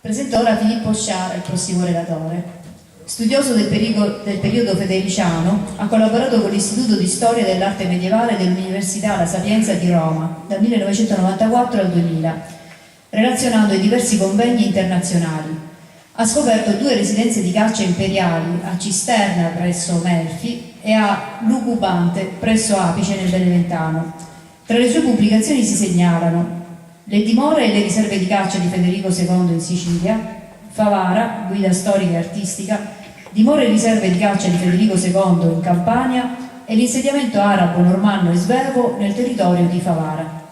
Presento ora Filippo Sciara, il prossimo relatore. Studioso del periodo federiciano, ha collaborato con l'Istituto di Storia dell'Arte Medievale dell'Università La Sapienza di Roma dal 1994 al 2000, relazionando ai diversi convegni internazionali. Ha scoperto 2 residenze di caccia imperiali a Cisterna presso Melfi e a Lucubante presso Apice nel Beneventano. Tra le sue pubblicazioni si segnalano le dimore e le riserve di caccia di Federico II in Sicilia, Favara, guida storica e artistica, dimore e riserve di caccia di Federico II in Campania e l'insediamento arabo, normanno e svevo nel territorio di Favara.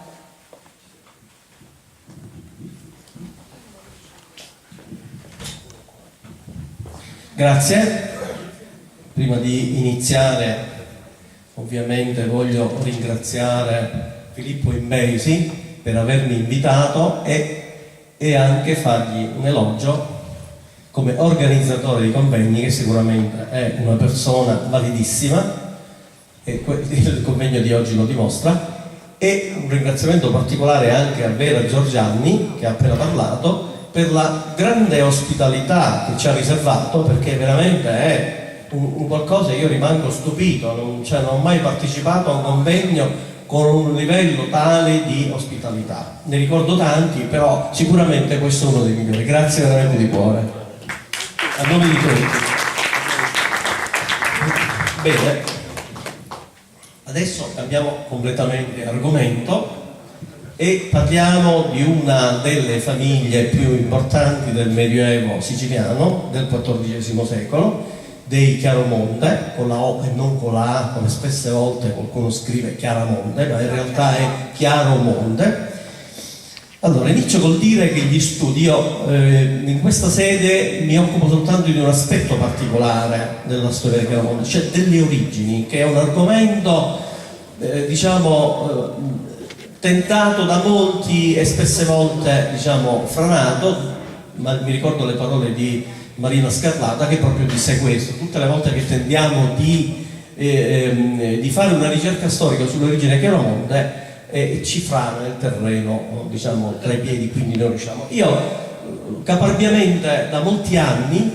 Grazie. Prima di iniziare, ovviamente voglio ringraziare Filippo Imbesi per avermi invitato e anche fargli un elogio come organizzatore di convegni, che sicuramente è una persona validissima, e il convegno di oggi lo dimostra, e un ringraziamento particolare anche a Vera Giorgianni, che ha appena parlato, per la grande ospitalità che ci ha riservato, perché veramente è un qualcosa. Io rimango stupito, non ho mai partecipato a un convegno con un livello tale di ospitalità. Ne ricordo tanti, però sicuramente questo è uno dei migliori. Grazie veramente di cuore, a nome di tutti. Bene, adesso cambiamo completamente argomento e parliamo di una delle famiglie più importanti del Medioevo siciliano del XIV secolo, dei Chiaromonte, con la O e non con la A, come spesse volte qualcuno scrive Chiaramonte, ma in realtà è Chiaromonte. Allora, inizio col dire che gli studi, io in questa sede mi occupo soltanto di un aspetto particolare della storia di Chiaromonte, cioè delle origini, che è un argomento, tentato da molti e spesse volte, franato, ma mi ricordo le parole di Marina Scarlata, che proprio disse questo: tutte le volte che tendiamo di fare una ricerca storica sull'origine di Chiaromonte ci frana il terreno, tra i piedi, quindi non riusciamo. Io caparbiamente da molti anni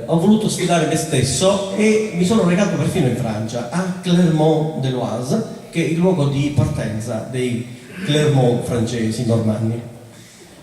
ho voluto sfidare me stesso e mi sono recato perfino in Francia, a Clermont-de-Loise, che è il luogo di partenza dei Clermont francesi normanni.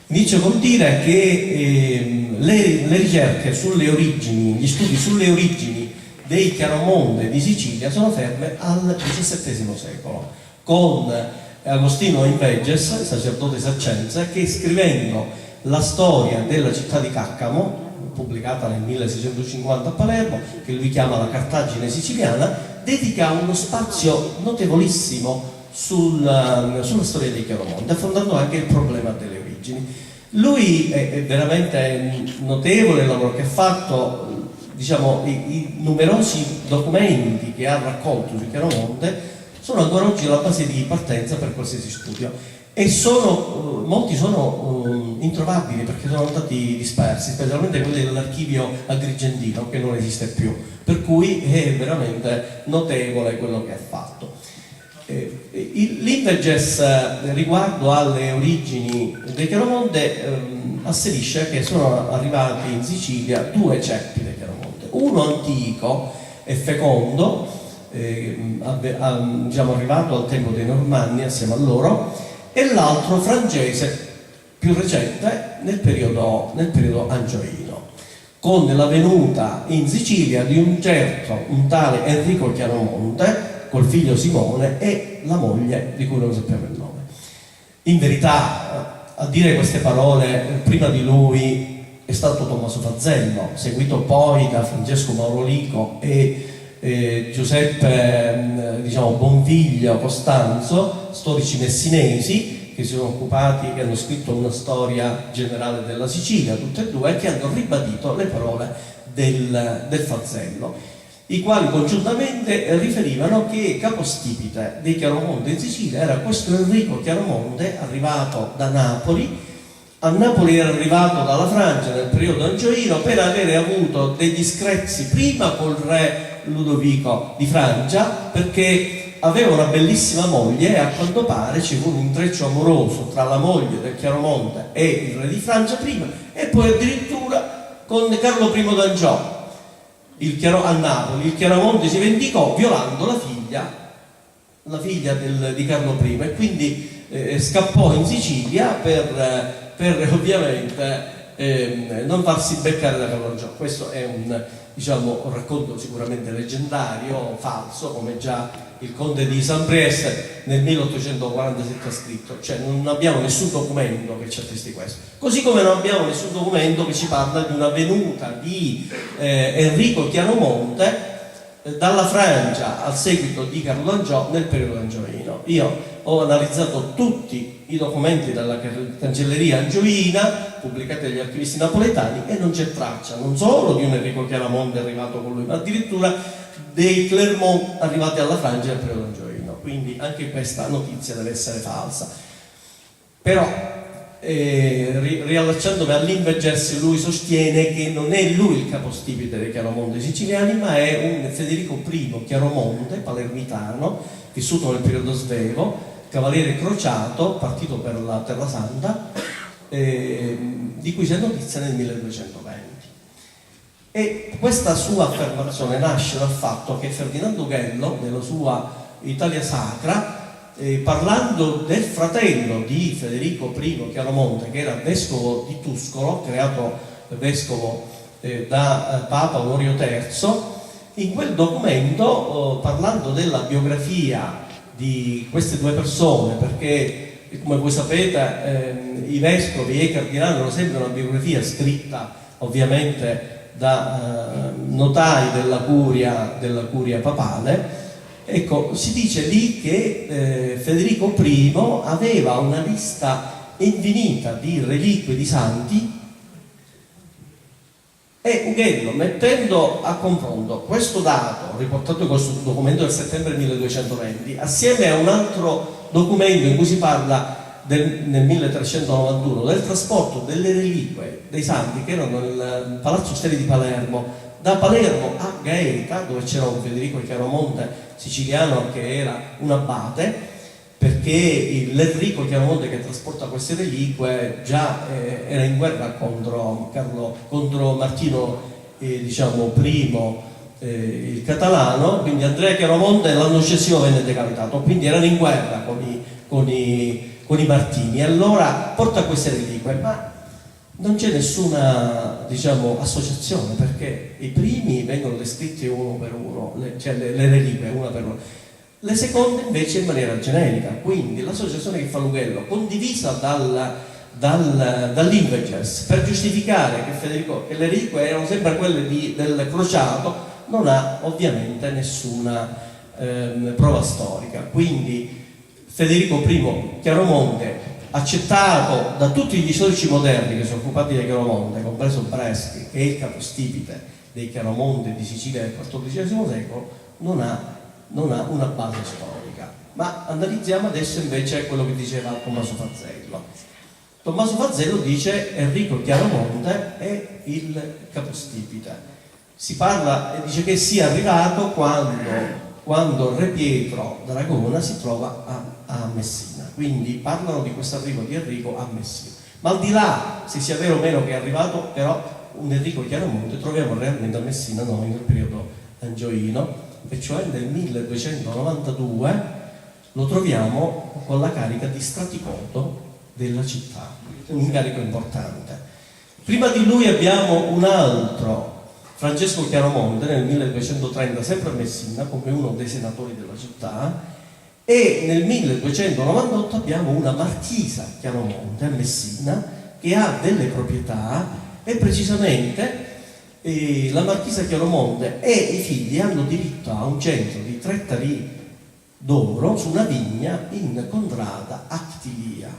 Inizio col dire che le ricerche sulle origini, gli studi sulle origini dei Chiaromonte di Sicilia sono ferme al XVII secolo, con Agostino Inveges, sacerdote saccense, che scrivendo la storia della città di Caccamo, pubblicata nel 1650 a Palermo, che lui chiama la Cartagine siciliana, dedica uno spazio notevolissimo sulla storia dei Chiaromonte, affrontando anche il problema delle origini. Lui è veramente notevole il lavoro che ha fatto, i numerosi documenti che ha raccolto su Chiaromonte sono ancora oggi la base di partenza per qualsiasi studio, e molti sono introvabili perché sono stati dispersi, specialmente quelli dell'archivio agrigentino, che non esiste più, per cui è veramente notevole quello che ha fatto. L'Inveges, riguardo alle origini dei Chiaromonte, asserisce che sono arrivati in Sicilia 2 ceppi dei Chiaromonte, uno antico e fecondo, arrivato al tempo dei Normanni assieme a loro, e l'altro francese più recente nel periodo angioino, con la venuta in Sicilia di un tale Enrico Chiaromonte col figlio Simone e la moglie di cui non sappiamo il nome. In verità, a dire queste parole prima di lui è stato Tommaso Fazzello, seguito poi da Francesco Maurolico e Giuseppe Bonfiglio Costanzo, storici messinesi che si sono occupati, che hanno scritto una storia generale della Sicilia, tutte e due, che hanno ribadito le parole del Fazzello, i quali congiuntamente riferivano che capostipite dei Chiaromonte in Sicilia era questo Enrico Chiaromonte, arrivato da Napoli. A Napoli era arrivato dalla Francia nel periodo angioino per avere avuto degli screzi prima col re Ludovico di Francia, perché aveva una bellissima moglie e a quanto pare ci fu un intreccio amoroso tra la moglie del Chiaromonte e il re di Francia prima, e poi addirittura con Carlo I d'Angiò a Napoli. Il Chiaromonte si vendicò violando la figlia di Carlo I, e quindi scappò in Sicilia per ovviamente non farsi beccare da Carlo d'Angiò. Questo è un racconto sicuramente leggendario, falso, come già il conte di Saint-Priest nel 1847 ha scritto, cioè non abbiamo nessun documento che ci attesti questo, così come non abbiamo nessun documento che ci parla di una venuta di Enrico Chiaromonte dalla Francia al seguito di Carlo d'Angiò nel periodo angioino. Io ho analizzato tutti i documenti della cancelleria angioina pubblicati dagli archivisti napoletani e non c'è traccia non solo di un Enrico Chiaromonte arrivato con lui, ma addirittura dei Clermont arrivati alla Francia nel periodo angioino. Quindi anche questa notizia deve essere falsa. Però riallacciandomi all'Inveges, lui sostiene che non è lui il capostipite dei Chiaromonte siciliani, ma è un Federico I Chiaromonte palermitano, vissuto nel periodo svevo, cavaliere crociato, partito per la Terra Santa, di cui c'è notizia nel 1220. E questa sua affermazione nasce dal fatto che Ferdinando Ghello, nella sua Italia Sacra, parlando del fratello di Federico I Chiaromonte, che era vescovo di Tuscolo, creato vescovo da Papa Onorio III, in quel documento, parlando della biografia di queste due persone, perché come voi sapete i vescovi e i cardinali hanno sempre una biografia scritta ovviamente da notai della curia papale. Ecco, si dice lì che Federico I aveva una lista infinita di reliquie di santi, e Ughello, mettendo a confronto questo dato riportato in questo documento del settembre 1220 assieme a un altro documento in cui si parla nel 1391 del trasporto delle reliquie dei santi che erano nel Palazzo Steli di Palermo, da Palermo a Gaeta, dove c'era un Federico Chiaromonte siciliano che era un abate, perché l'Enrico Chiaromonte che trasporta queste reliquie già era in guerra contro Martino I il Catalano, quindi Andrea Chiaromonte l'anno successivo venne decapitato, quindi erano in guerra con i Martini, allora porta queste reliquie, ma non c'è nessuna associazione, perché i primi vengono descritti uno per uno, cioè le reliquie una per una, le seconde invece in maniera generica. Quindi l'associazione che fa Ughello, condivisa dall'Inveges, per giustificare che le reliquie erano sempre quelle del crociato, non ha ovviamente nessuna prova storica. Quindi Federico I Chiaromonte, accettato da tutti gli storici moderni che sono occupati di Chiaromonte, compreso Breschi, che è il capostipite dei Chiaromonte di Sicilia del XIV secolo, non ha una base storica. Ma analizziamo adesso invece quello che diceva Tommaso Fazzello. Tommaso Fazzello dice Enrico Chiaromonte è il capostipite. Si parla e dice che sia arrivato quando Re Pietro d'Aragona si trova a Messina. Quindi parlano di questo arrivo di Enrico a Messina. Ma al di là se sia vero o meno che è arrivato, però un Enrico Chiaromonte troviamo realmente a Messina noi nel periodo angioino, e cioè nel 1292 lo troviamo con la carica di straticoto della città, un incarico importante. Prima di lui abbiamo un altro, Francesco Chiaromonte, nel 1230, sempre a Messina, come uno dei senatori della città, e nel 1298 abbiamo una marchisa Chiaromonte a Messina che ha delle proprietà, e precisamente la marchisa Chiaromonte e i figli hanno diritto a un centro di 3 tarì d'oro su una vigna in contrada Actilia.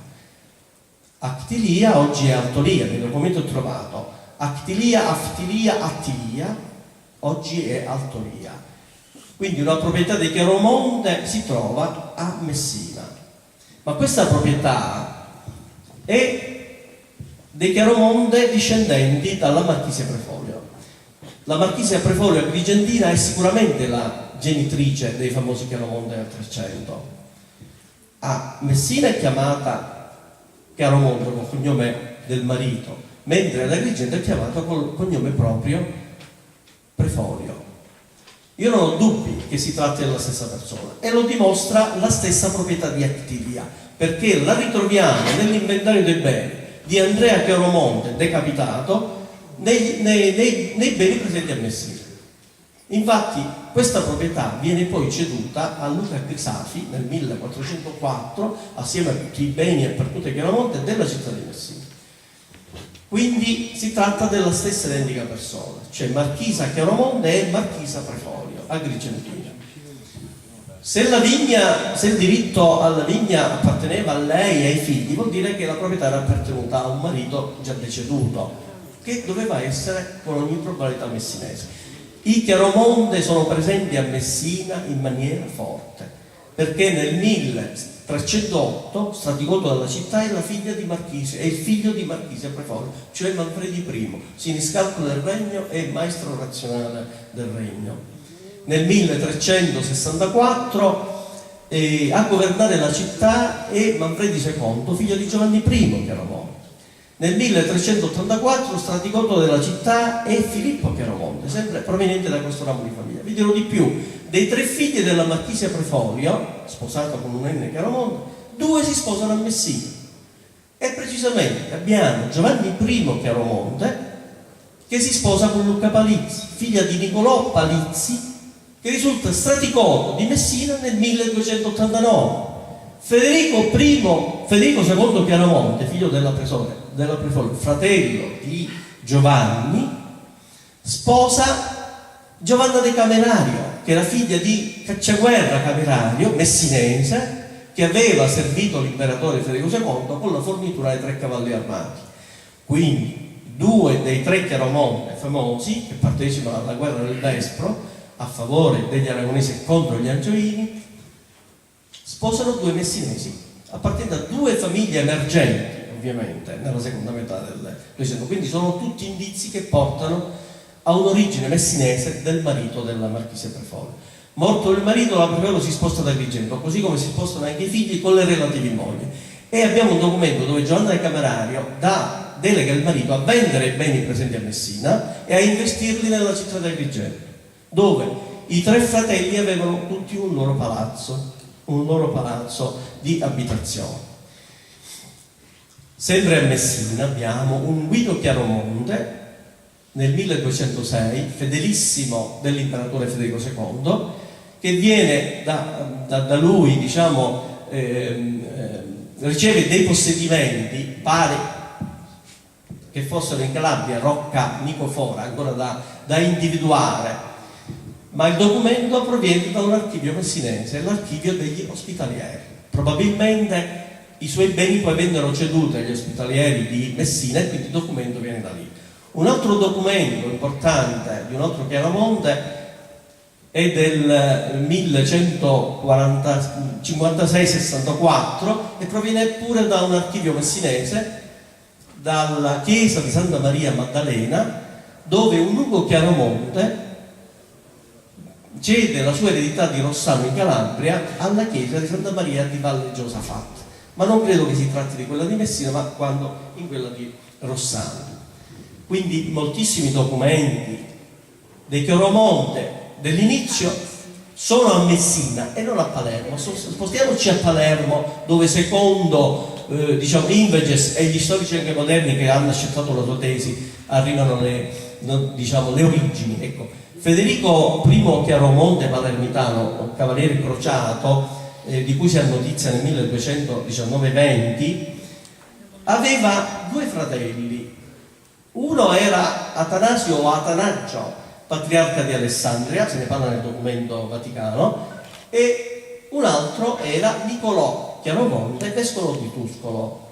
Actilia oggi è Altolia, nel documento ho trovato Actilia, Aftilia, Attilia, oggi è Altolia. Quindi una proprietà di Chiaromonte si trova a Messina, ma questa proprietà è dei Chiaromonte discendenti dalla marchise Prefolio. La marchise Prefolio agrigentina è sicuramente la genitrice dei famosi Chiaromonte del 300. A Messina è chiamata Chiaromonte col cognome del marito, mentre ad Agrigento è chiamata col cognome proprio Prefolio. Io non ho dubbi che si tratti della stessa persona, e lo dimostra la stessa proprietà di Actilia, perché la ritroviamo nell'inventario dei beni di Andrea Chiaromonte decapitato nei beni presenti a Messina. Infatti questa proprietà viene poi ceduta a Luca Crisafi nel 1404 assieme a tutti i beni e per tutte Chiaromonte della città di Messina. Quindi si tratta della stessa identica persona, cioè Marchisa Chiaromonte e Marchisa Prefolio, agrigentina. Se il diritto alla vigna apparteneva a lei e ai figli, vuol dire che la proprietà era appartenuta a un marito già deceduto, che doveva essere con ogni probabilità messinese. I Chiaromonte sono presenti a Messina in maniera forte, perché nel 1308 Straticoto della città è la figlia di Marchise, è il figlio di Marchise Prefolio, cioè Manfredi I, siniscalco del regno e maestro razionale del regno. Nel 1364 a governare la città è Manfredi II, figlio di Giovanni I Chiaromonte. Nel 1384 Straticoto della città è Filippo Chiaromonte, sempre proveniente da questo ramo di famiglia. Vi dirò di più: dei 3 figli della Marchisa Prefolio, sposata con un N Chiaromonte, 2 si sposano a Messina. E precisamente abbiamo Giovanni I Chiaromonte che si sposa con Luca Palizzi, figlia di Nicolò Palizzi, che risulta Straticoto di Messina nel 1289. Federico II Chiaromonte, figlio della Prefolio, fratello di Giovanni, sposa Giovanna de Camerario, che era figlia di Cacciaguerra Camerario, messinese, che aveva servito l'imperatore Federico II con la fornitura di 3 cavalli armati. Quindi 2 dei 3 Chiaromonte famosi che partecipano alla guerra del Vespro a favore degli aragonesi e contro gli angioini sposano 2 messinesi, appartenenti a 2 famiglie emergenti ovviamente nella seconda metà del Novecento. Quindi sono tutti indizi che portano a un'origine messinese del marito della Marchisa Prefolio. Morto il marito, la Prefolio si sposta da Agrigento, così come si spostano anche i figli con le relative mogli. E abbiamo un documento dove Giovanna de Camerario delega il marito a vendere i beni presenti a Messina e a investirli nella città di Agrigento, dove i 3 fratelli avevano tutti un loro palazzo di abitazione. Sempre a Messina abbiamo un Guido Chiaromonte nel 1206, fedelissimo dell'imperatore Federico II, che viene da lui, riceve dei possedimenti, pare che fossero in Calabria, Rocca Nicofora, ancora da individuare, ma il documento proviene da un archivio messinese, l'archivio degli ospitalieri. Probabilmente i suoi beni poi vennero ceduti agli ospitalieri di Messina e quindi il documento viene da lì. Un altro documento importante di un altro Chiaromonte è del 1156-64 e proviene pure da un archivio messinese, dalla chiesa di Santa Maria Maddalena, dove un Ugo Chiaromonte cede la sua eredità di Rossano in Calabria alla chiesa di Santa Maria di Valle Giosafat, ma non credo che si tratti di quella di Messina, ma in quella di Rossano. Quindi moltissimi documenti dei Chiaromonte dell'inizio sono a Messina e non a Palermo. Spostiamoci a Palermo, dove secondo Inveges e gli storici anche moderni che hanno accettato la sua tesi arrivano le origini. Ecco, Federico I Chiaromonte palermitano, cavaliere crociato, di cui si ha notizia nel 1219-20, aveva 2 fratelli. Uno era Atanasio o Atanaggio, patriarca di Alessandria, se ne parla nel documento vaticano, e un altro era Nicolò Chiaromonte, vescovo di Tuscolo.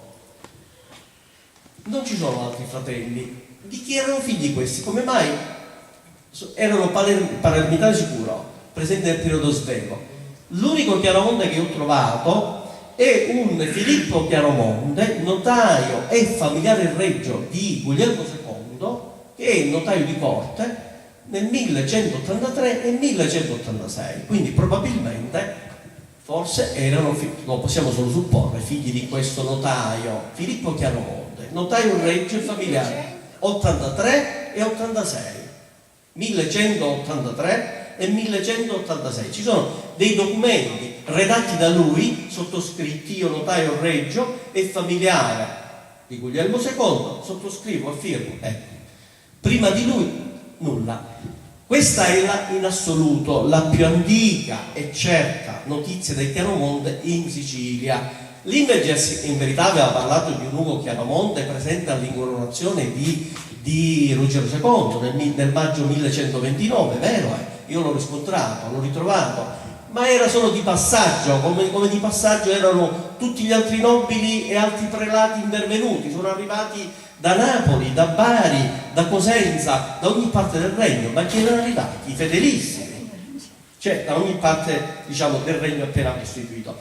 Non ci sono altri fratelli. Di chi erano figli questi? Come mai? Erano palermitani sicuro, presenti nel periodo svevo. L'unico Chiaromonte che ho trovato è un Filippo Chiaromonte, notaio e familiare regio di Guglielmo II, che è notaio di corte, nel 1183 e 1186, quindi probabilmente, forse erano, lo possiamo solo supporre, figli di questo notaio Filippo Chiaromonte, notaio reggio e familiare, 83 e 86, 1183 e 1186. Ci sono dei documenti redatti da lui, sottoscritti, io notaio reggio e familiare di Guglielmo II, sottoscrivo e firmo, ecco. Prima di lui nulla. Questa è in assoluto la più antica e certa notizia del Chiaromonte in Sicilia. L'Images in verità aveva parlato di un Ugo Chiaromonte presente all'incoronazione di Ruggero II nel maggio 1129, vero? Io l'ho riscontrato, l'ho ritrovato, ma era solo di passaggio, come di passaggio erano tutti gli altri nobili e altri prelati intervenuti, sono arrivati da Napoli, da Bari, da Cosenza, da ogni parte del regno, ma chi erano arrivati? I fedelissimi, cioè da ogni parte, diciamo, del regno appena costituito,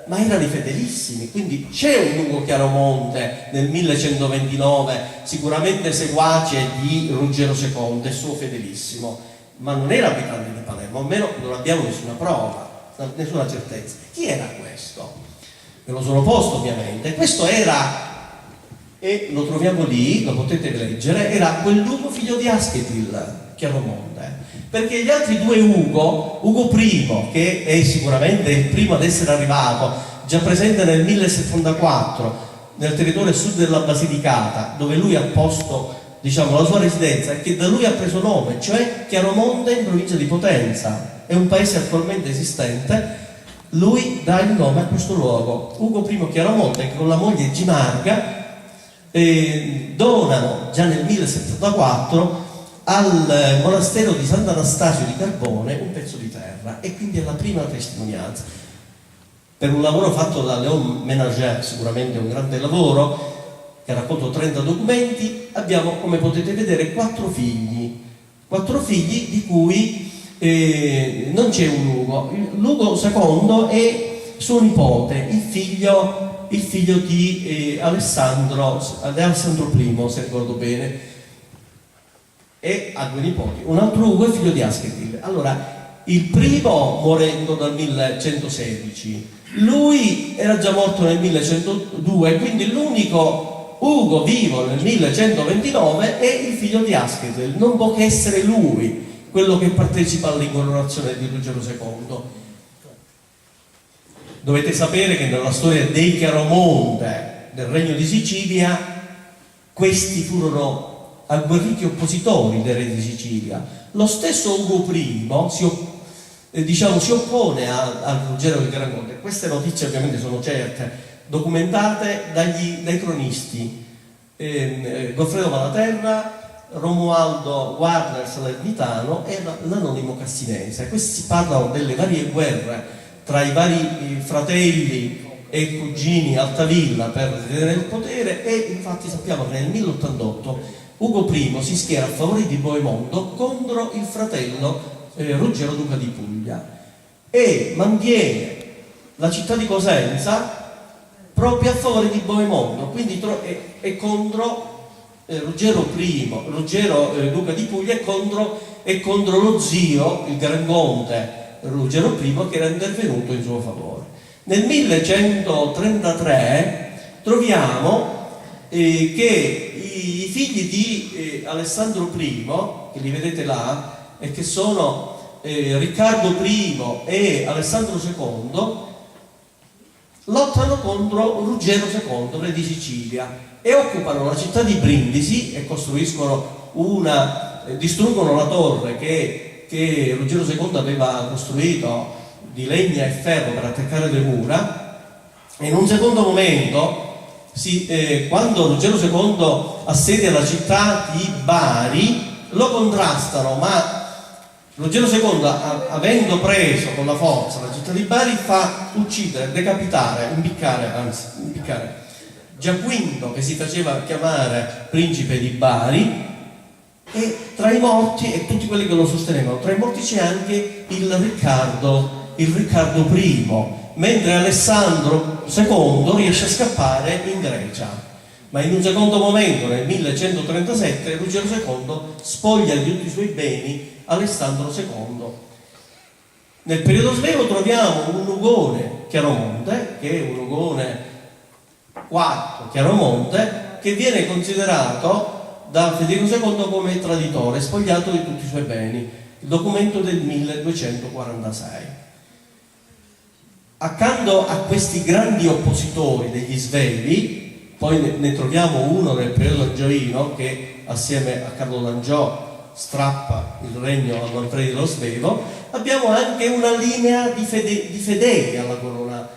ma erano i fedelissimi. Quindi c'è un Ugo Chiaromonte nel 1129, sicuramente seguace di Ruggero II e suo fedelissimo, ma non era abitante di Palermo, almeno non abbiamo nessuna prova, nessuna certezza. Chi era questo? Me lo sono posto ovviamente. Questo era, e lo troviamo lì, lo potete leggere, era quell'Ugo figlio di Asketil Chiaromonte, perché gli altri due Ugo I, che è sicuramente il primo ad essere arrivato, già presente nel 1074 nel territorio sud della Basilicata, dove lui ha posto, diciamo, la sua residenza, e che da lui ha preso nome, cioè Chiaromonte in provincia di Potenza, è un paese attualmente esistente. Lui dà il nome a questo luogo. Ugo I Chiaromonte, che con la moglie Gimarga donano già nel 1074 al monastero di Sant'Anastasio di Carbone un pezzo di terra, e quindi è la prima testimonianza. Per un lavoro fatto da Léon Ménager, sicuramente un grande lavoro, che ha raccolto 30 documenti, abbiamo, come potete vedere, 4 figli di cui non c'è un Ugo. L'Ugo II è suo nipote, il figlio di Alessandro I, se ricordo bene, e ha 2 nipoti. Un altro Ugo è figlio di Asketil. Allora, il primo morendo dal 1116, lui era già morto nel 1102, quindi l'unico Ugo vivo nel 1129 è il figlio di Asketil. Non può che essere lui quello che partecipa all'incoronazione di Ruggero II. Dovete sapere che nella storia dei Chiaromonte del Regno di Sicilia, questi furono agguerriti oppositori dei re di Sicilia. Lo stesso Ugo I si oppone a Ruggero di Chiaromonte. Queste notizie ovviamente sono certe, documentate dai cronisti Goffredo Malaterra, Romualdo Warner Salernitano e l'anonimo Cassinese. Questi parlano delle varie guerre tra i vari fratelli e cugini Altavilla per tenere il potere, e infatti sappiamo che nel 1088 Ugo I si schiera a favore di Boemondo contro il fratello Ruggero Duca di Puglia, e mantiene la città di Cosenza proprio a favore di Boemondo, quindi è contro Ruggero Duca di Puglia, e contro lo zio, il Gran Conte Ruggero I, che era intervenuto in suo favore. Nel 1133 troviamo che i figli di Alessandro I, che li vedete là, e che sono Riccardo I e Alessandro II, lottano contro Ruggero II, re di Sicilia, e occupano la città di Brindisi e costruiscono distruggono la torre che Ruggero II aveva costruito di legna e ferro per attaccare le mura. E in un secondo momento, quando Ruggero II assedia la città di Bari, lo contrastano, ma Ruggero II, avendo preso con la forza la città di Bari, fa uccidere, decapitare, impiccare Giaquinto, che si faceva chiamare principe di Bari, e tra i morti, e tutti quelli che lo sostenevano, tra i morti c'è anche il Riccardo I, mentre Alessandro II riesce a scappare in Grecia. Ma in un secondo momento, nel 1137, Ruggero II spoglia di tutti i suoi beni Alessandro II. Nel periodo svevo troviamo un Ugone Chiaromonte, che è un Ugone IV Chiaromonte, che viene considerato da Federico II come traditore, spogliato di tutti i suoi beni. Il documento del 1246. Accanto a questi grandi oppositori degli Svevi, poi ne troviamo uno nel periodo angioino che assieme a Carlo d'Angiò strappa il regno a Manfredi dello Svevo. Abbiamo anche una linea di fedeli alla corona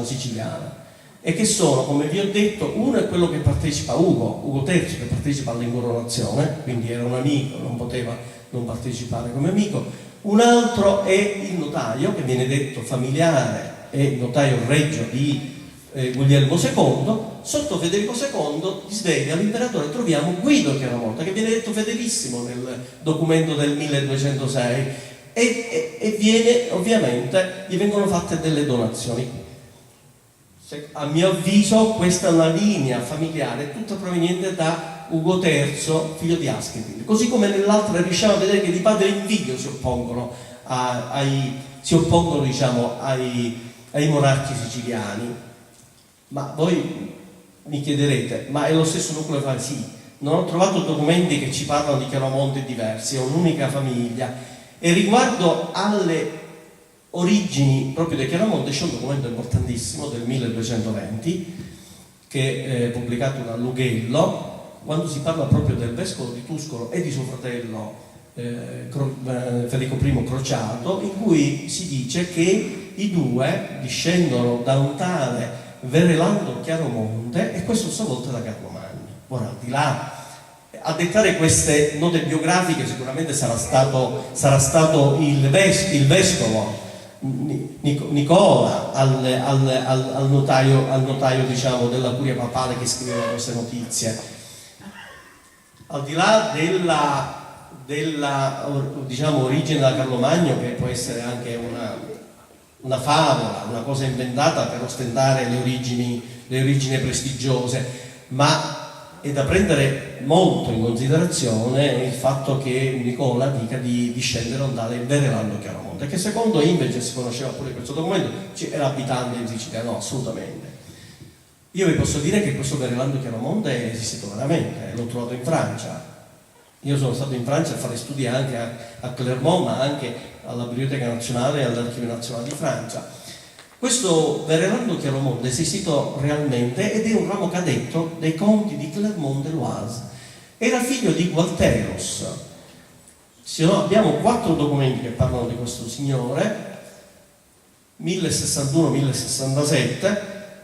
siciliana, e che sono, come vi ho detto, uno è quello che partecipa, Ugo III, che partecipa all'incoronazione, quindi era un amico, non poteva non partecipare come amico. Un altro è il notaio, che viene detto familiare, è il notaio regio di Guglielmo II. Sotto Federico II di Svevia all'imperatore troviamo Guido Chiaromonte, che viene detto fedelissimo nel documento del 1206, e viene, ovviamente, gli vengono fatte delle donazioni. A mio avviso questa è una linea familiare tutta proveniente da Ugo III, figlio di Asketil. Così come nell'altra riusciamo a vedere che di padre in figlio si oppongono ai monarchi siciliani. Ma voi mi chiederete, ma è lo stesso nucleo familiare? Sì, non ho trovato documenti che ci parlano di Chiaromonte diversi, è un'unica famiglia. E riguardo alle origini proprio di Chiaromonte c'è un documento importantissimo del 1220 che è pubblicato da Lughello, quando si parla proprio del vescovo di Tuscolo e di suo fratello Federico I Crociato, in cui si dice che i due discendono da un tale Verelando Chiaromonte, e questo a sua volta da Carlo Magno. Ora, al di là, a dettare queste note biografiche sicuramente sarà stato il vescovo Nicola al notaio diciamo della curia papale che scriveva queste notizie. Al di là della diciamo origine da Carlo Magno, che può essere anche una favola, una cosa inventata per ostentare le origini prestigiose, ma è da prendere molto in considerazione il fatto che Nicola dica di discendere da un tale Verelando Chiaromonte, che secondo invece si conosceva pure questo documento, era abitante in Sicilia. No, assolutamente. Io vi posso dire che questo Verelando Chiaromonte è esistito veramente, l'ho trovato in Francia. Io sono stato in Francia a fare studi anche a Clermont, ma anche alla Biblioteca Nazionale e all'Archivio Nazionale di Francia. Questo Verelando Chiaromonte è esistito realmente ed è un ramo cadetto dei conti di Clermont-de-Loise. Era figlio di Gualteros. Abbiamo 4 documenti che parlano di questo signore, 1061-1067.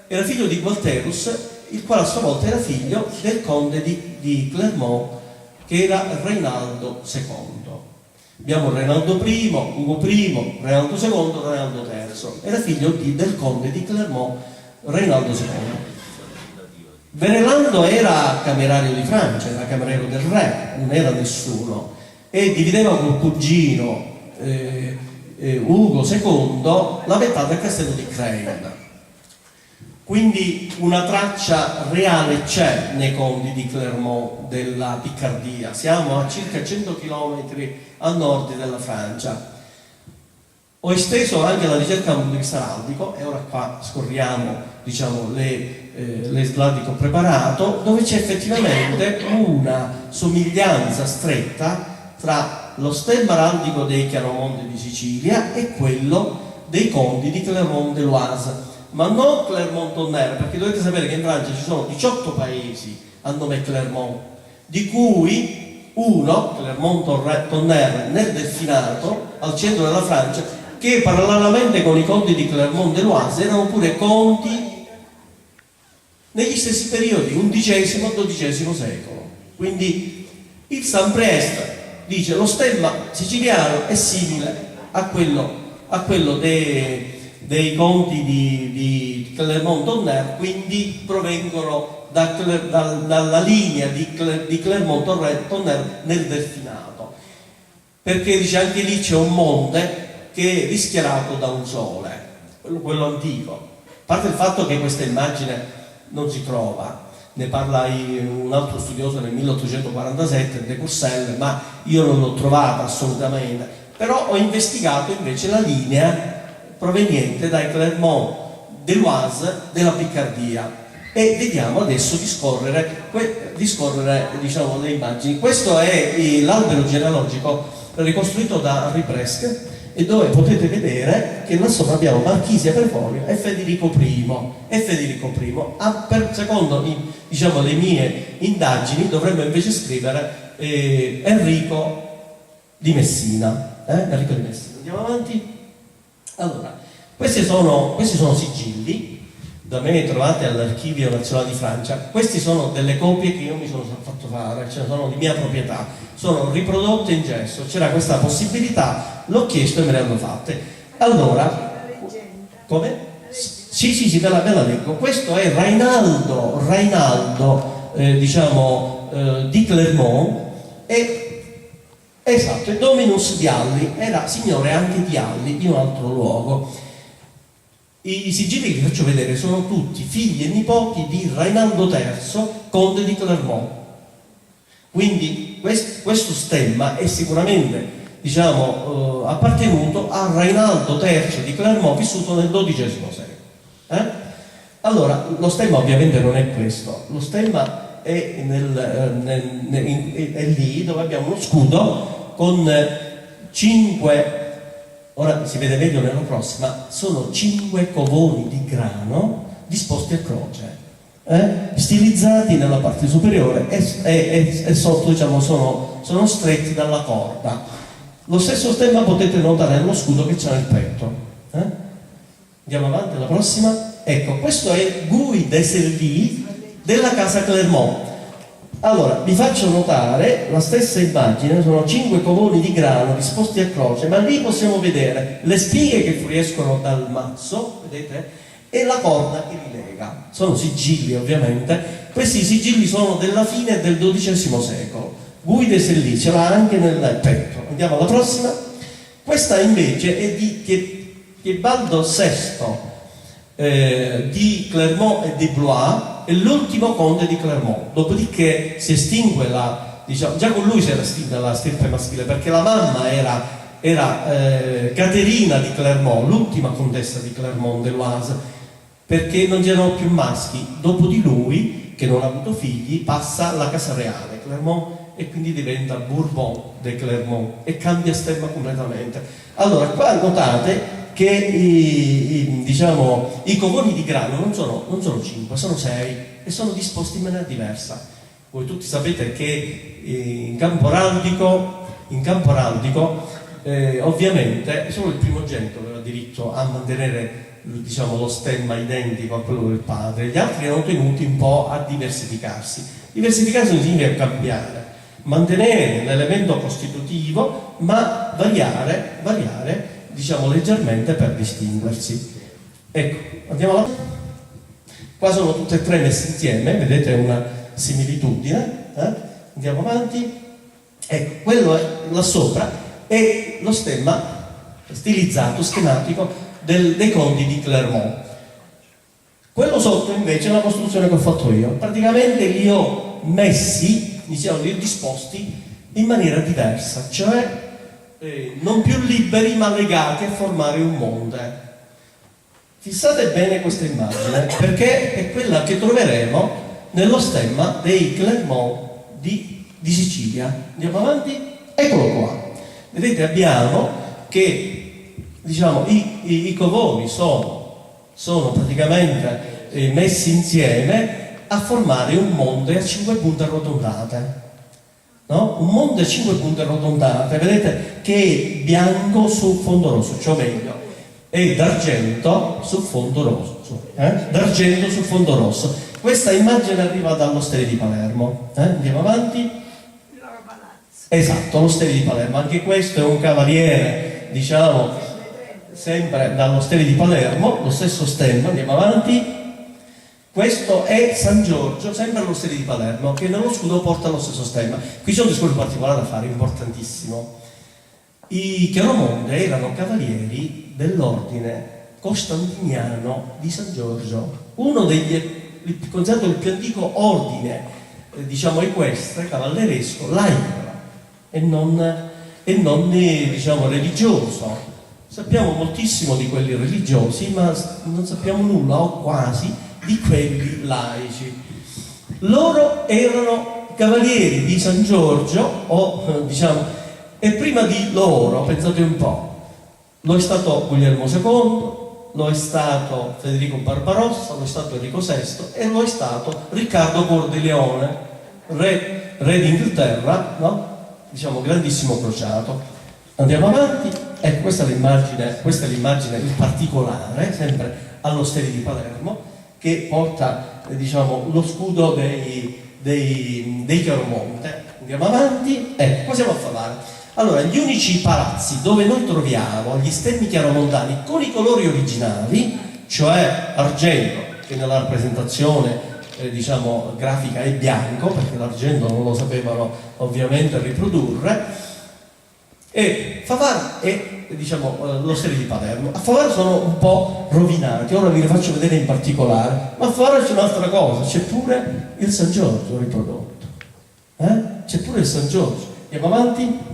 Era figlio di Gualterus, il quale a sua volta era figlio del conte di Clermont, che era Reinaldo II. Abbiamo Reinaldo I, Ugo I, Reinaldo II, Reinaldo III. Era figlio del conte di Clermont, Reinaldo II. Verelando era camerario di Francia, era cameriere del re, non era nessuno, e divideva col cugino Ugo II la metà del castello di Creil. Quindi una traccia reale c'è nei conti di Clermont della Piccardia. Siamo a circa 100 km a nord della Francia. Ho esteso anche la ricerca dal punto di vista araldico, e ora qua scorriamo diciamo, le slide che ho preparato, dove c'è effettivamente una somiglianza stretta tra lo stemma araldico dei Chiaromonte di Sicilia e quello dei conti di Clermont-de-Loise. Ma non Clermont-Tonnerre, perché dovete sapere che in Francia ci sono 18 paesi a nome Clermont, di cui uno, Clermont-Tonnerre, nel Delfinato, al centro della Francia, che parallelamente con i conti di Clermont-de-Loise erano pure conti negli stessi periodi, XI-XII secolo. Quindi il Samprest dice lo stemma siciliano è simile a quello dei conti di Clermont-Tonnerre, quindi provengono dalla linea di Clermont-Tonnerre nel Delfinato, perché dice anche lì c'è un monte che è rischiarato da un sole, quello antico. A parte il fatto che questa immagine non si trova, ne parla un altro studioso nel 1847, De Courcelles, ma io non l'ho trovata assolutamente. Però ho investigato invece la linea proveniente dai Clermont de l'Oise della Piccardia e vediamo adesso discorrere diciamo, le immagini. Questo è l'albero genealogico ricostruito da Henri Presque, e dove potete vedere che là sopra abbiamo Marchisia Prefolio e Federico I. Secondo diciamo, le mie indagini dovremmo invece scrivere Enrico di Messina. Andiamo avanti. Allora, questi sono sigilli da me trovate all'Archivio Nazionale di Francia. Queste sono delle copie che io mi sono fatto fare, cioè sono di mia proprietà, sono riprodotte in gesso, c'era questa possibilità, l'ho chiesto e me le hanno fatte. Allora, come? Sì, ve la leggo. Questo è Rainaldo di Clermont, esatto, e Dominus Vialli, era signore anche di Alli, di un altro luogo. I sigilli che vi faccio vedere sono tutti figli e nipoti di Rainaldo III, conte di Clermont. Quindi questo stemma è sicuramente, diciamo, appartenuto a Rainaldo III di Clermont, vissuto nel XII secolo. Allora, lo stemma ovviamente non è questo, lo stemma è lì dove abbiamo uno scudo con 5, ora si vede meglio nella prossima, sono 5 covoni di grano disposti a croce, stilizzati nella parte superiore e sotto, diciamo, sono stretti dalla corda. Lo stesso stemma potete notare nello scudo che c'è nel petto. Andiamo avanti, la prossima. Ecco, questo è Guy de Serly della casa Clermont. Allora, vi faccio notare la stessa immagine, sono 5 covoni di grano disposti a croce, ma lì possiamo vedere le spighe che fuoriescono dal mazzo, vedete? E la corda che li lega. Sono sigilli, ovviamente. Questi sigilli sono della fine del XII secolo. Guy de Serly ce l'ha anche nel petto. Andiamo alla prossima. Questa invece è di Tebaldo VI di Clermont e di Blois, è l'ultimo conte di Clermont. Dopodiché si estingue già con lui si era estinta la stirpe maschile, perché la mamma era Caterina di Clermont, l'ultima contessa di Clermont dell'Oise, perché non c'erano più maschi. Dopo di lui, che non ha avuto figli, passa alla casa reale Clermont e quindi diventa Bourbon de Clermont e cambia stemma completamente. Allora, qua notate che i covoni di grano non sono 5, sono 6 e sono disposti in maniera diversa. Voi tutti sapete che in campo araldico ovviamente solo il primogenito aveva diritto a mantenere, diciamo, lo stemma identico a quello del padre, gli altri erano tenuti un po' a diversificarsi. Diversificarsi non significa cambiare, mantenere l'elemento costitutivo ma variare diciamo leggermente per distinguersi. Ecco, andiamo avanti. Qua sono tutte e tre messe insieme, vedete una similitudine. Andiamo avanti. Ecco, quello è là sopra è lo stemma stilizzato, schematico dei conti di Clermont. Quello sotto invece è una costruzione che ho fatto io. Praticamente li ho messi, li ho disposti in maniera diversa, cioè non più liberi ma legati a formare un monte. Fissate bene questa immagine, perché è quella che troveremo nello stemma dei Clermont di Sicilia. Andiamo avanti? Eccolo qua. Vedete, abbiamo che, diciamo, i covoni sono praticamente messi insieme a formare un monte a 5 punte arrotondate. No? Un monte a 5 punte arrotondate, vedete che è bianco su fondo rosso, cioè meglio, è d'argento su fondo rosso. D'argento su fondo rosso. Questa immagine arriva dall'Osteria di Palermo. Andiamo avanti. Esatto, l'Osteria di Palermo. Anche questo è un cavaliere, diciamo, sempre dall'Osteria di Palermo, lo stesso stemma. Andiamo avanti. Questo è San Giorgio, sempre all'Osteria di Palermo, che nello scudo porta lo stesso stemma. Qui c'è un discorso particolare da fare, importantissimo. I Chiaromonte erano cavalieri dell'ordine costantiniano di San Giorgio. Uno degli considerato il più antico ordine, diciamo, equestre, cavalleresco, laico e non diciamo, religioso. Sappiamo moltissimo di quelli religiosi, ma non sappiamo nulla o quasi di quelli laici. Loro erano cavalieri di San Giorgio, e prima di loro, pensate un po', lo è stato Guglielmo II, lo è stato Federico Barbarossa, lo è stato Enrico VI e lo è stato Riccardo Cuor di Leone, re d'Inghilterra, no? Diciamo grandissimo crociato. Andiamo avanti, ecco questa è l'immagine in particolare, sempre all'Osteria di Palermo, che porta diciamo lo scudo dei Chiaromonte. Andiamo avanti, ecco, cosa siamo a Favara. Allora, gli unici palazzi dove noi troviamo gli stemmi chiaromontani con i colori originali, cioè argento, che nella rappresentazione diciamo grafica è bianco, perché l'argento non lo sapevano ovviamente riprodurre, e Favara e diciamo l'Osteria di Palermo. A Favara sono un po' rovinati, ora vi li faccio vedere in particolare, ma a Favara c'è un'altra cosa, c'è pure il San Giorgio riprodotto, c'è pure il San Giorgio. Andiamo avanti.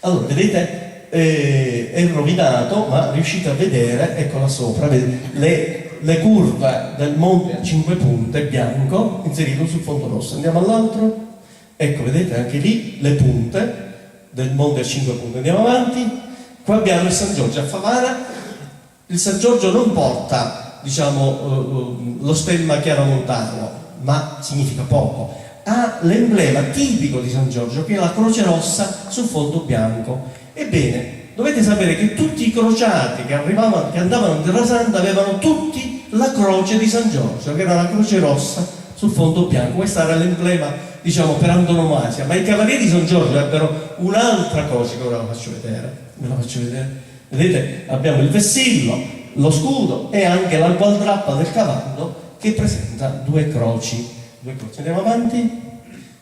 Allora, vedete, è rovinato, ma riuscite a vedere, ecco là sopra, le curve del monte a 5 punte bianco inserito sul fondo rosso. Andiamo all'altro, ecco, vedete anche lì le punte del monte a 5 punte. Andiamo avanti, qua abbiamo il San Giorgio a Favara. Il San Giorgio non porta, diciamo, lo stemma chiaromontano, ma significa poco. Ha l'emblema tipico di San Giorgio, che è la croce rossa sul fondo bianco. Ebbene, dovete sapere che tutti i crociati che andavano in Terra Santa avevano tutti la croce di San Giorgio, che era la croce rossa sul fondo bianco. Questo era l'emblema, diciamo, per antonomasia. Ma i cavalieri di San Giorgio ebbero un'altra croce che ora ve la faccio vedere. Vedete, abbiamo il vessillo, lo scudo e anche la gualdrappa del cavallo che presenta due croci. Andiamo avanti,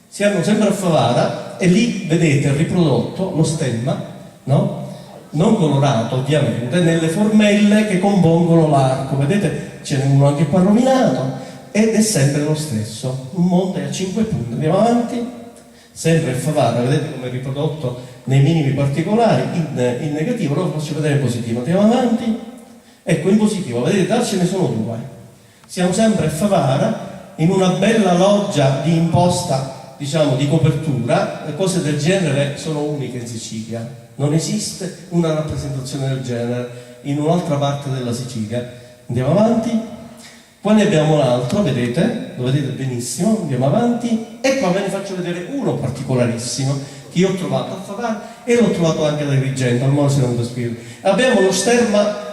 siamo sempre a Favara e lì vedete riprodotto lo stemma, no? Non colorato ovviamente, nelle formelle che compongono l'arco. Vedete, ce n'è uno anche qua rovinato ed è sempre lo stesso, un monte a 5 punti. Andiamo avanti, sempre a Favara, vedete come è riprodotto nei minimi particolari, in negativo. Lo faccio vedere in positivo. Andiamo avanti, ecco in positivo, vedete, là ce ne sono due. Siamo sempre a Favara, in una bella loggia di imposta, diciamo, di copertura. Le cose del genere sono uniche in Sicilia, non esiste una rappresentazione del genere in un'altra parte della Sicilia. Andiamo avanti, poi ne abbiamo un altro, vedete, lo vedete benissimo. Andiamo avanti, e qua ve ne faccio vedere uno particolarissimo che io ho trovato a Favara e l'ho trovato anche ad Agrigento, al Monte Santo Spirito. Abbiamo lo stemma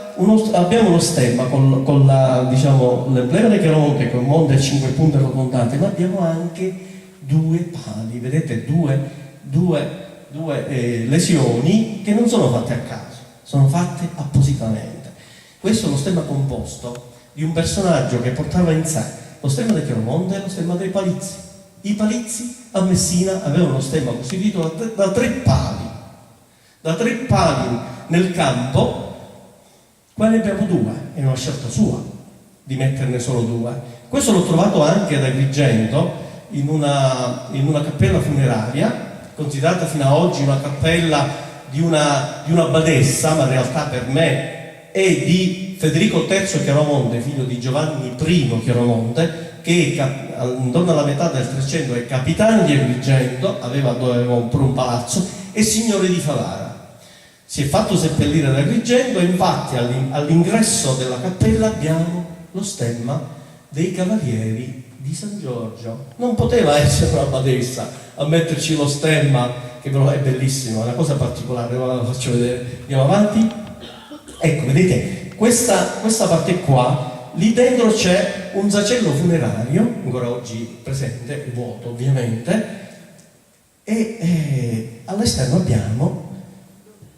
con la, diciamo, l'emblema del Chiaromonte con monte a 5 punte rotondanti, ma abbiamo anche due pali, vedete, due lesioni che non sono fatte a caso, sono fatte appositamente. Questo è lo stemma composto di un personaggio che portava in sé lo stemma del Chiaromonte e lo stemma dei Palizzi. I Palizzi a Messina avevano uno stemma costituito da tre pali nel campo. Qua ne abbiamo due, è una scelta sua di metterne solo due. Questo l'ho trovato anche ad Agrigento in una cappella funeraria, considerata fino ad oggi una cappella di una badessa, ma in realtà per me è di Federico III Chiaromonte, figlio di Giovanni I Chiaromonte, che intorno alla metà del 300 è capitano di Agrigento, aveva pure un palazzo, e signore di Favara. Si è fatto seppellire ad Agrigento e infatti all'ingresso della cappella abbiamo lo stemma dei cavalieri di San Giorgio. Non poteva essere una badessa a metterci lo stemma, che però è bellissimo, è una cosa particolare, ora la faccio vedere. Andiamo avanti. Ecco, vedete, questa parte qua, lì dentro c'è un sacello funerario, ancora oggi presente, vuoto ovviamente, e all'esterno abbiamo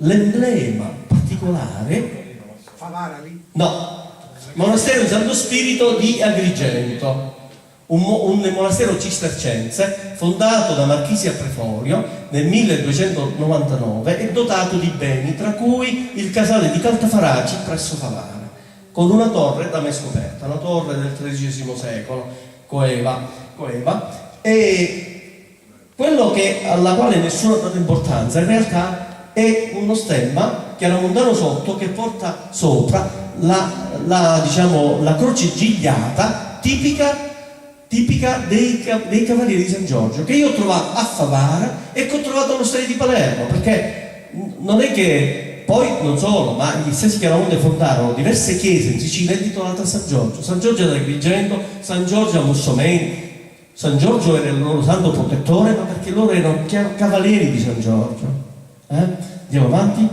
l'emblema particolare. Favara lì? No, monastero di Santo Spirito di Agrigento, un monastero cistercense fondato da Marchisia Preforio nel 1299 e dotato di beni, tra cui il casale di Caltafaraci presso Favara. con una torre da me scoperta, una torre del XIII secolo, coeva, e quello alla quale nessuno ha dato importanza in realtà è uno stemma chiaramontano sotto che porta sopra la croce gigliata tipica dei Cavalieri di San Giorgio, che io ho trovato a Favara e che ho trovato all'Osteria di Palermo, perché non è che poi, non solo, ma gli stessi Chiaramonte fondarono diverse chiese in Sicilia intitolate a San Giorgio ad Agrigento, San Giorgio a Mussomeni. San Giorgio era il loro santo protettore, ma perché loro erano cavalieri di San Giorgio. Andiamo avanti.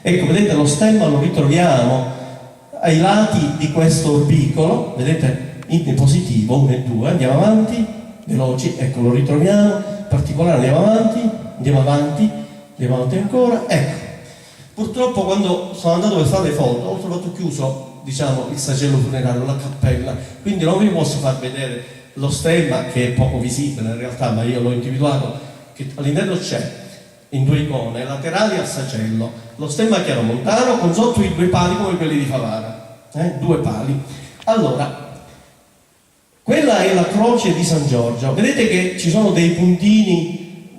Ecco, vedete, lo stemma lo ritroviamo ai lati di questo orbicolo, vedete, in positivo, 1 e 2, andiamo avanti, veloci, ecco, lo ritroviamo, particolare, andiamo avanti ancora, ecco. Purtroppo quando sono andato per fare le foto ho trovato chiuso, diciamo, il sacello funerario, la cappella, quindi non vi posso far vedere lo stemma, che è poco visibile in realtà, ma io l'ho individuato, che all'interno c'è in 2 icone laterali al sacello lo stemma chiaromontano con sotto i 2 pali come quelli di Favara, 2 pali. Allora, quella è la croce di San Giorgio, vedete che ci sono dei puntini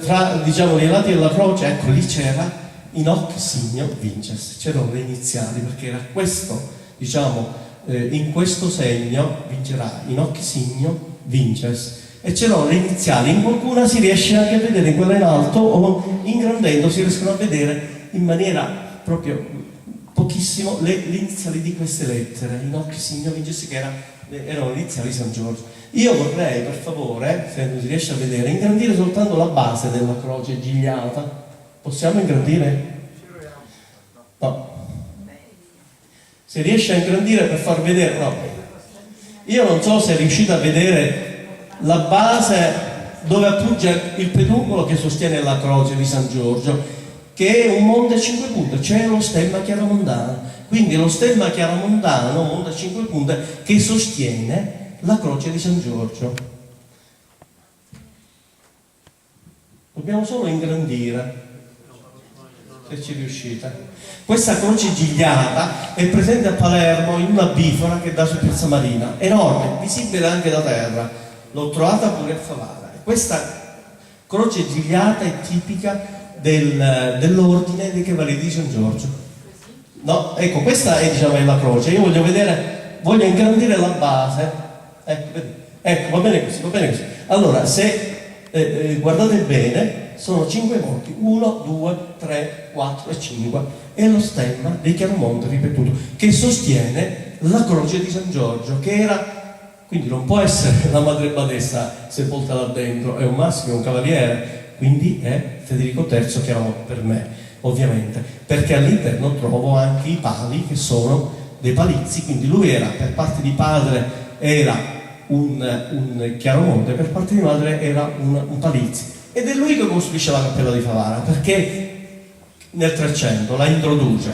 fra, diciamo, i lati della croce, ecco, lì c'era in hoc signo vinces, c'erano le iniziali, perché era questo, diciamo, in questo segno vincerà, in hoc signo vinces, e c'erano le iniziali, in qualcuna si riesce anche a vedere, in quella in alto, o ingrandendo si riescono a vedere in maniera proprio pochissimo le iniziali di queste lettere, in hoc signo vinces, che erano le iniziali di San Giorgio. Io vorrei, per favore, se non si riesce a vedere, ingrandire soltanto la base della croce gigliata. Possiamo ingrandire? No. Se riesce a ingrandire per far vedere, no. Io non so se riuscite a vedere la base dove appoggia il peduncolo che sostiene la croce di San Giorgio, che è un monte a 5 punte, c'è lo stemma chiaramontano. Quindi lo stemma chiaramontano, monte a 5 punte, che sostiene la croce di San Giorgio. Dobbiamo solo ingrandire, se ci riuscite. Questa croce gigliata è presente a Palermo in una bifora che dà su Piazza Marina, enorme, visibile anche da terra. L'ho trovata pure a Favara. Questa croce gigliata è tipica dell'ordine dei Cavalieri di San Giorgio. No, ecco, questa è, diciamo, è la croce. Io voglio ingrandire la base. Ecco, va bene così. Allora, se guardate bene, sono 5 morti, 1, 2, 3, 4 e 5. È lo stemma dei Chiaramonte ripetuto, che sostiene la croce di San Giorgio, che era, quindi non può essere la madre badessa sepolta là dentro, è un maschio, un cavaliere, quindi è Federico III Chiaramonte per me, ovviamente, perché all'interno trovo anche i pali che sono dei palizzi, quindi lui era, per parte di padre era un Chiaramonte, per parte di madre era un palizzi, ed è lui che costruisce la cappella di Favara, perché nel 300 la introduce,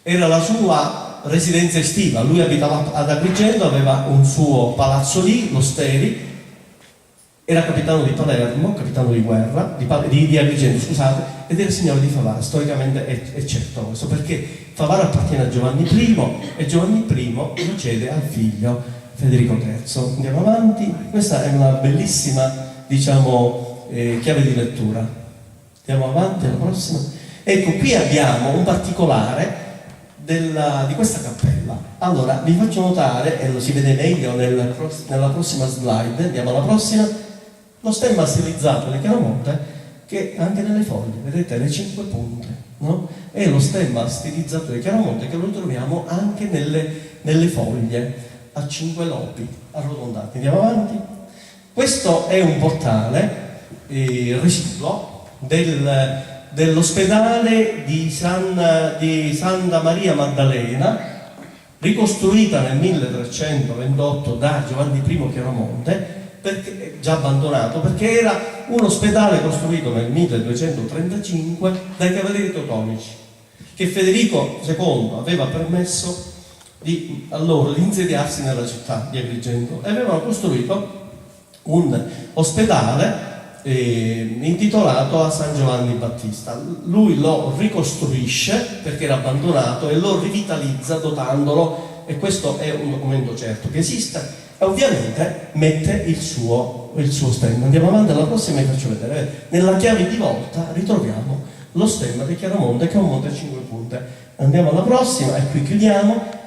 era la sua residenza estiva, lui abitava ad Agrigento, aveva un suo palazzo lì, l'Osteri, era capitano di Palermo, capitano di guerra, di Agrigento, scusate, ed era signore di Favara. Storicamente è certo questo, perché Favara appartiene a Giovanni I e Giovanni I lo cede al figlio Federico III. Andiamo avanti, questa è una bellissima, diciamo, chiave di lettura. Andiamo avanti, alla prossima. Ecco, qui abbiamo un particolare di questa cappella. Allora, vi faccio notare, e lo si vede meglio nella prossima slide, andiamo alla prossima, lo stemma stilizzato di Chiaramonte, che anche nelle foglie, vedete le 5 punte, no? È lo stemma stilizzato di Chiaramonte che lo troviamo anche nelle foglie a 5 lobi arrotondati. Andiamo avanti. Questo è un portale residuo dell'ospedale di Santa Maria Maddalena, ricostruita nel 1328 da Giovanni I Chiaramonte, perché, già abbandonato, perché era un ospedale costruito nel 1235 dai Cavalieri Teutonici, che Federico II aveva permesso a loro di insediarsi nella città di Agrigento, e avevano costruito un ospedale intitolato a San Giovanni Battista. Lui lo ricostruisce perché era abbandonato e lo rivitalizza dotandolo, e questo è un documento certo che esiste, e ovviamente mette il suo stemma. Andiamo avanti, alla prossima vi faccio vedere. Nella chiave di volta ritroviamo lo stemma di Chiaromonte, che è un monte a 5 punte. Andiamo alla prossima e qui chiudiamo.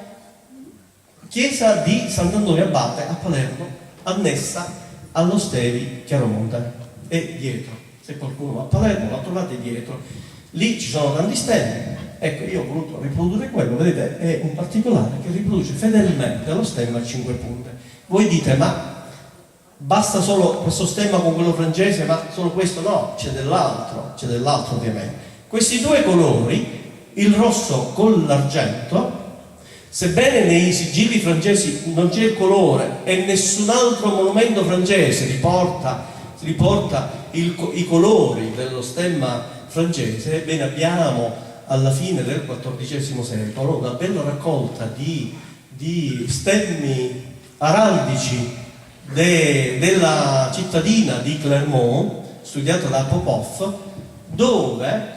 Chiesa di Sant'Antonio Abate a Palermo, annessa all'Ostevi Chiaromonte. E dietro, se qualcuno va a Palermo la trovate dietro. Lì ci sono tanti stemmi. Ecco, io ho voluto riprodurre quello, vedete, è un particolare che riproduce fedelmente lo stemma a 5 punte. Voi dite, ma basta solo questo stemma con quello francese, ma solo questo? No, c'è dell'altro ovviamente. Questi due colori, il rosso con l'argento, sebbene nei sigilli francesi non c'è il colore e nessun altro monumento francese riporta i colori dello stemma francese, ebbene abbiamo alla fine del XIV secolo una bella raccolta di stemmi araldici della cittadina di Clermont, studiata da Popov, dove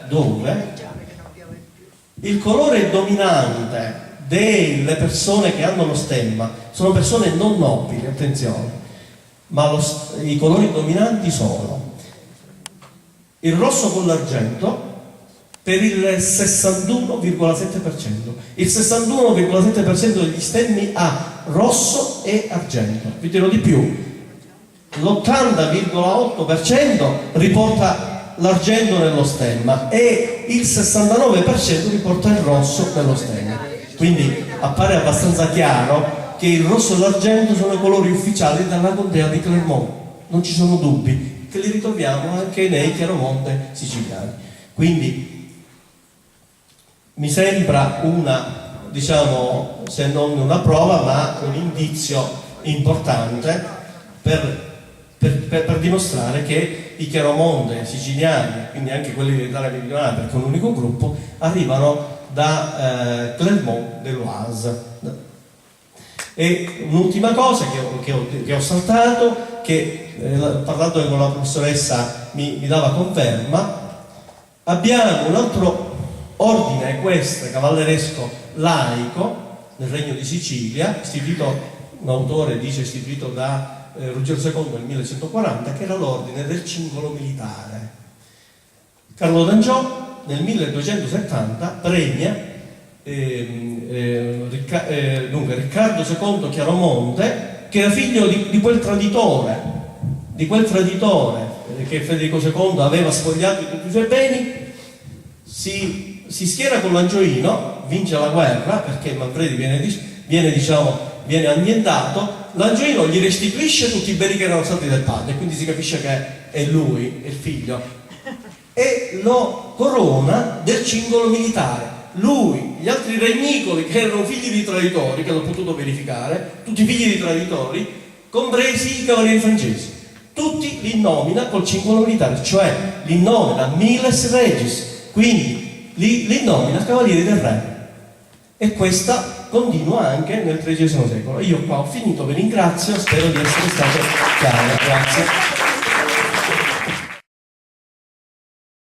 il colore dominante delle persone che hanno lo stemma sono persone non nobili, attenzione, ma i colori dominanti sono il rosso con l'argento per il 61,7%. Il 61,7% degli stemmi ha rosso e argento. Vi dirò di più, l'80,8% riporta l'argento nello stemma e il 69% riporta il rosso nello stemma. Quindi appare abbastanza chiaro che il rosso e l'argento sono i colori ufficiali della contea di Clermont, non ci sono dubbi, che li ritroviamo anche nei Chiaromonte siciliani. Quindi mi sembra diciamo, se non una prova, ma un indizio importante per dimostrare che i Chiaromonte siciliani, quindi anche quelli dell'Italia meridionale, perché è un unico gruppo, arrivano da Clermont dell'Oise. E un'ultima cosa che ho saltato, che parlando con la professoressa mi dava conferma, abbiamo un altro ordine equestre cavalleresco laico nel Regno di Sicilia, istituito, un autore dice istituito da Ruggero II nel 1140, che era l'ordine del cingolo militare. Carlo d'Angiò nel 1270 premia Riccardo II Chiaromonte, che era figlio di quel traditore che Federico II aveva spogliato di tutti i suoi beni. Si schiera con l'Angioino, vince la guerra perché Manfredi viene annientato. L'Angioino gli restituisce tutti i beni che erano stati del padre, quindi si capisce che è lui, il figlio, e lo corona del cingolo militare. Lui, gli altri regnicoli che erano figli di traditori, che l'ho potuto verificare, tutti figli di traditori, compresi i cavalieri francesi, tutti li nomina col cingolo militare, cioè li nomina miles regis, quindi li nomina cavalieri del re. E questa continua anche nel XIII secolo. Io qua ho finito, vi ringrazio, spero di essere stato chiaro. Grazie.